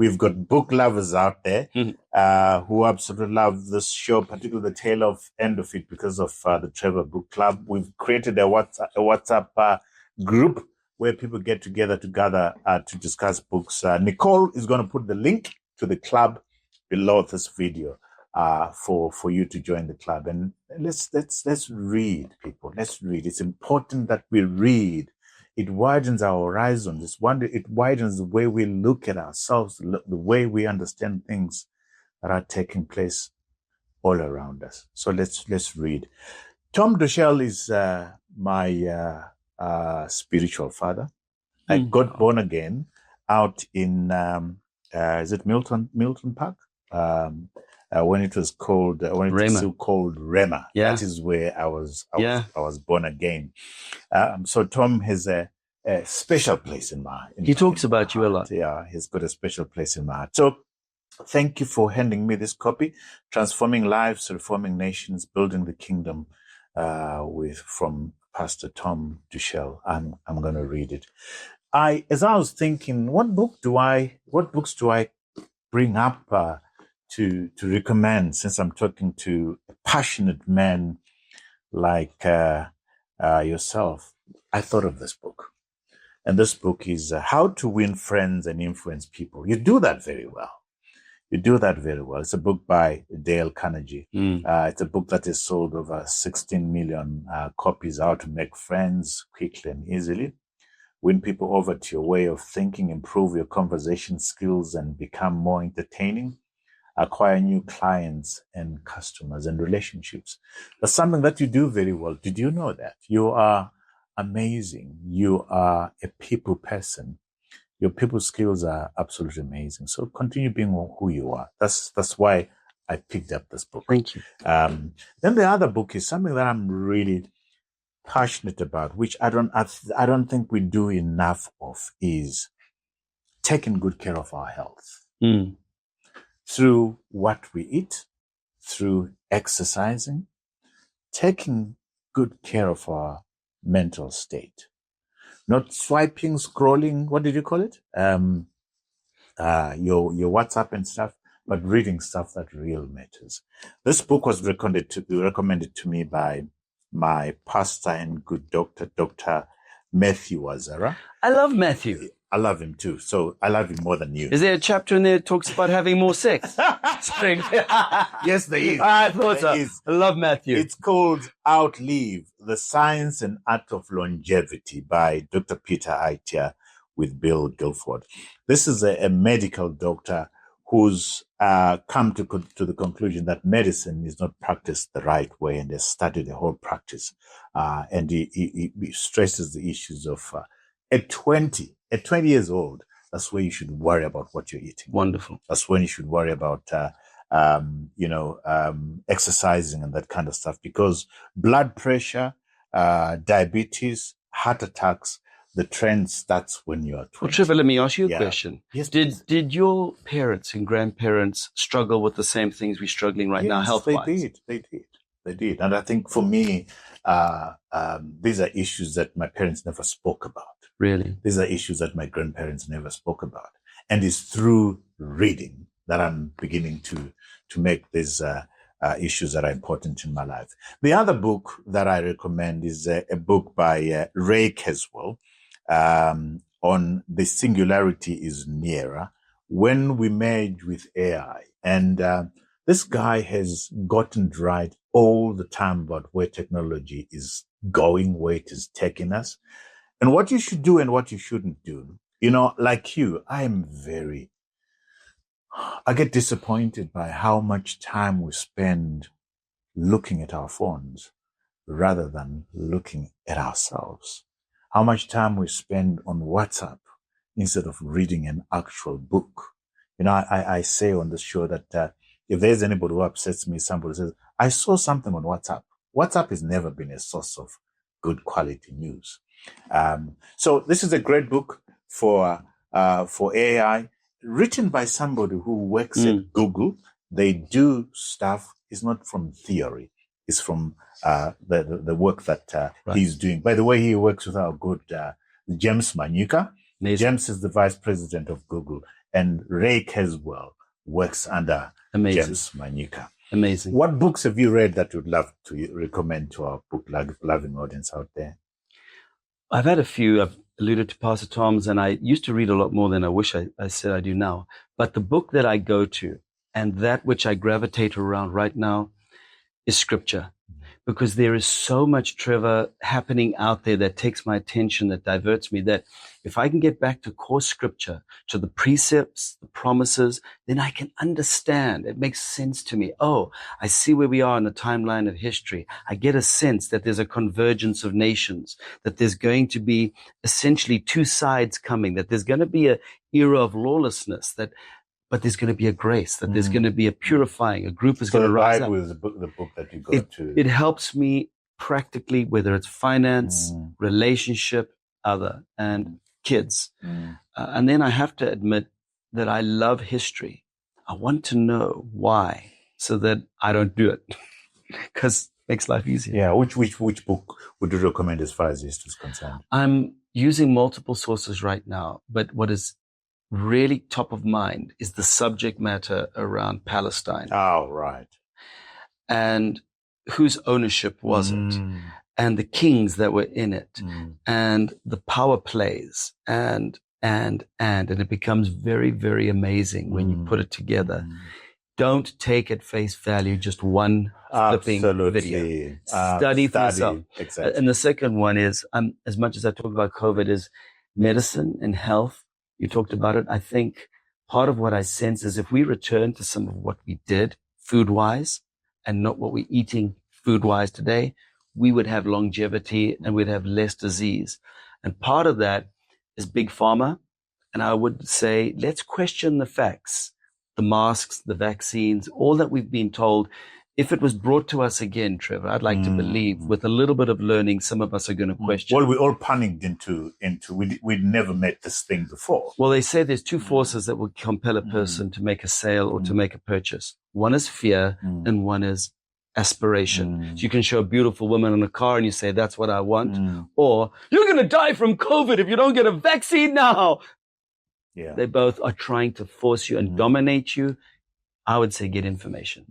We've got book lovers out there who absolutely love this show, particularly the tail end of it because of the Trevor Book Club. We've created a WhatsApp group where people get together to gather to discuss books. Nicole is going to put the link to the club below this video for you to join the club. And let's read, people. Let's read. It's important that we read. It widens our horizons. It widens the way we look at ourselves, the way we understand things that are taking place all around us. So let's read. Tom Dushel is my spiritual father. I got born again out in is it Milton Park? When it was still called Rema. Yeah. That is where I was born again. So Tom has a special place in my He talks about you a lot. Yeah, he's got a special place in my heart. So thank you for handing me this copy, Transforming Lives, Reforming Nations, Building the Kingdom, from Pastor Tom Dushel. I'm going to read it. As I was thinking, what books do I bring up to recommend, since I'm talking to a passionate man like yourself? I thought of this book. And this book is How to Win Friends and Influence People. You do that very well. It's a book by Dale Carnegie. It's a book that is sold over 16 million copies. How to make friends quickly and easily, win people over to your way of thinking, improve your conversation skills and become more entertaining, acquire new clients and customers and relationships. That's something that you do very well. Did you know that? You are amazing. You are a people person. Your people skills are absolutely amazing. So continue being who you are. That's why I picked up this book. Thank you. Then the other book is something that I'm really passionate about, which I don't think we do enough of, is taking good care of our health. Through what we eat, through exercising, taking good care of our mental state. Not swiping, scrolling, what did you call it? Your WhatsApp and stuff, but reading stuff that real matters. This book was recommended to me by my pastor and good doctor, Dr. Matthew Wazara. I love Matthew. I love him too. So I love him more than you. Is there a chapter in there that talks about having more sex? Yes, there is. I thought so. I love Matthew. It's called Outlive, The Science and Art of Longevity by Dr. Peter Aitia with Bill Guilford. This is a medical doctor who's come to the conclusion that medicine is not practiced the right way, and has studied the whole practice. And he stresses the issues of at 20 years old, that's where you should worry about what you're eating. Wonderful. That's when you should worry about, exercising and that kind of stuff, because blood pressure, diabetes, heart attacks, the trend starts when you are 20. Well, Trevor, let me ask you a question. Yes, did your parents and grandparents struggle with the same things we're struggling right now, health-wise? They did. And I think for me, these are issues that my parents never spoke about. Really? These are issues that my grandparents never spoke about. And it's through reading that I'm beginning to make these issues that are important in my life. The other book that I recommend is a book by Ray Caswell on The Singularity is Nearer, When We Merge with AI. And this guy has gotten right all the time about where technology is going, where it is taking us, and what you should do and what you shouldn't do. You know, like you, I get disappointed by how much time we spend looking at our phones rather than looking at ourselves. How much time we spend on WhatsApp instead of reading an actual book. You know, I say on this show that if there's anybody who upsets me, somebody says, I saw something on WhatsApp. WhatsApp has never been a source of good quality news. So this is a great book for AI, written by somebody who works at Google. They do stuff. It's not from theory. It's from the work that he's doing. By the way, he works with our good James Manyika. James is the vice president of Google, And Ray Caswell works under James Manyika. Amazing. What books have you read that you'd love to recommend to our book-loving audience out there? I've had a few. I've alluded to Pastor Tom's, and I used to read a lot more than I wish I said I do now. But the book that I go to and that which I gravitate around right now is Scripture. Because there is so much, Trevor, happening out there that takes my attention, that diverts me, that if I can get back to core Scripture, to the precepts, the promises, then I can understand. It makes sense to me. Oh, I see where we are in the timeline of history. I get a sense that there's a convergence of nations, that there's going to be essentially two sides coming, that there's going to be an era of lawlessness, but there's going to be a grace, that there's going to be a purifying, a group is going to rise up. The Bible is the book that you go to. It helps me practically, whether it's finance, relationship, and kids. And then I have to admit that I love history. I want to know why so that I don't do it because it makes life easier. Yeah. Which book would you recommend as far as history is concerned? I'm using multiple sources right now, but what is really top of mind is the subject matter around Palestine. Oh, right. And whose ownership was it? And the kings that were in it, and the power plays, and it becomes very, very amazing when you put it together. Don't take at face value just one flipping video. Study for yourself. Exactly. And the second one is, as much as I talk about COVID, is medicine and health. You talked about it. I think part of what I sense is if we return to some of what we did food-wise and not what we're eating food-wise today, we would have longevity and we'd have less disease. And part of that is big pharma. And I would say, let's question the facts, the masks, the vaccines, all that we've been told. If it was brought to us again, Trevor, I'd like to believe with a little bit of learning, some of us are going to question. Well, we all panicked into we'd never met this thing before. Well, they say there's two forces that will compel a person to make a sale or to make a purchase. One is fear and one is aspiration. So you can show a beautiful woman in a car and you say, that's what I want. Or you're going to die from COVID if you don't get a vaccine now. Yeah. They both are trying to force you and dominate you. I would say get information.